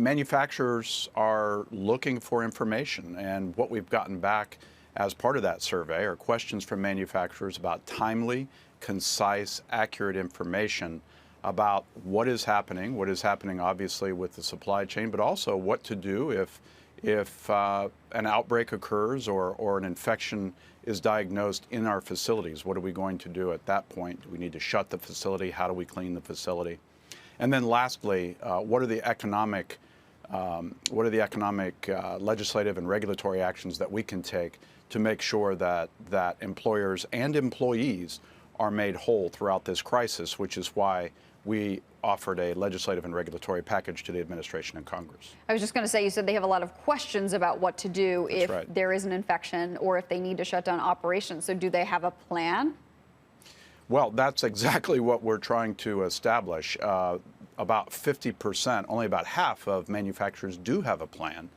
manufacturers are looking for information, and what we've gotten back as part of that survey are questions from manufacturers about timely, concise, accurate information about what is happening obviously with the supply chain, but also what to do if an outbreak occurs or an infection is diagnosed in our facilities. What are we going to do at that point? Do we need to shut the facility? How do we clean the facility? And then lastly, what are the economic legislative and regulatory actions that we can take to make sure that employers and employees are made whole throughout this crisis, which is why we offered a legislative and regulatory package to the administration and Congress. I was just going to say, you said they have a lot of questions about what to do if there is an infection or if they need to shut down operations. So do they have a plan? Well, that's exactly what we're trying to establish. About 50%, only about half of manufacturers do have a plan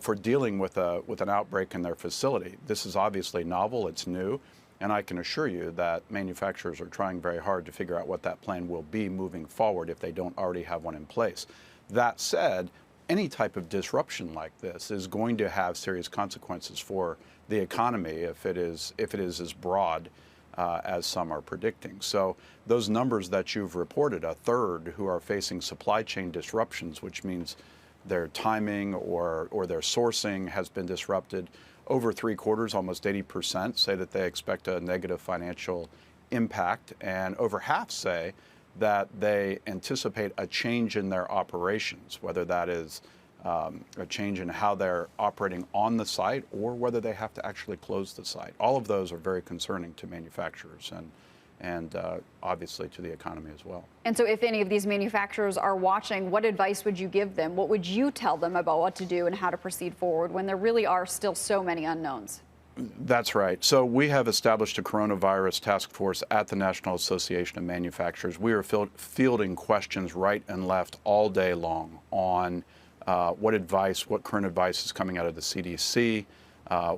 for dealing with an outbreak in their facility. This is obviously novel, it's new, and I can assure you that manufacturers are trying very hard to figure out what that plan will be moving forward if they don't already have one in place. That said, any type of disruption like this is going to have serious consequences for the economy if it is as broad as some are predicting. So those numbers that you've reported, a third who are facing supply chain disruptions, which means their timing or their sourcing has been disrupted. Over 3/4, almost 80%, say that they expect a negative financial impact, and over half say that they anticipate a change in their operations, whether that is a change in how they're operating on the site or whether they have to actually close the site. All of those are very concerning to manufacturers and obviously to the economy as well. And so if any of these manufacturers are watching, what advice would you give them? What would you tell them about what to do and how to proceed forward when there really are still so many unknowns? That's right. So we have established a coronavirus task force at the National Association of Manufacturers. We are fielding questions right and left all day long on what current advice is coming out of the CDC,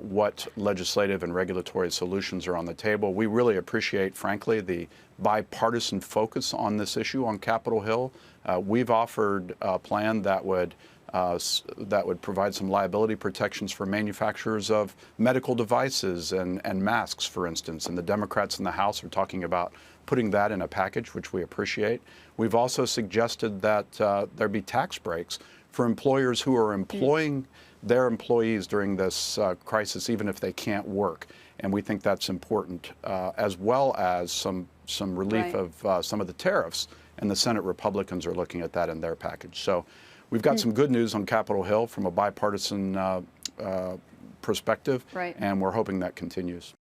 what legislative and regulatory solutions are on the table. We really appreciate, frankly, the bipartisan focus on this issue on Capitol Hill. We've offered a plan that would provide some liability protections for manufacturers of medical devices and masks, for instance. And the Democrats in the House are talking about putting that in a package, which we appreciate. We've also suggested that there be tax breaks for employers who are employing their employees during this crisis, even if they can't work. And we think that's important, as well as some relief of some of the tariffs. And the Senate Republicans are looking at that in their package. So we've got some good news on Capitol Hill from a bipartisan perspective, and we're hoping that continues.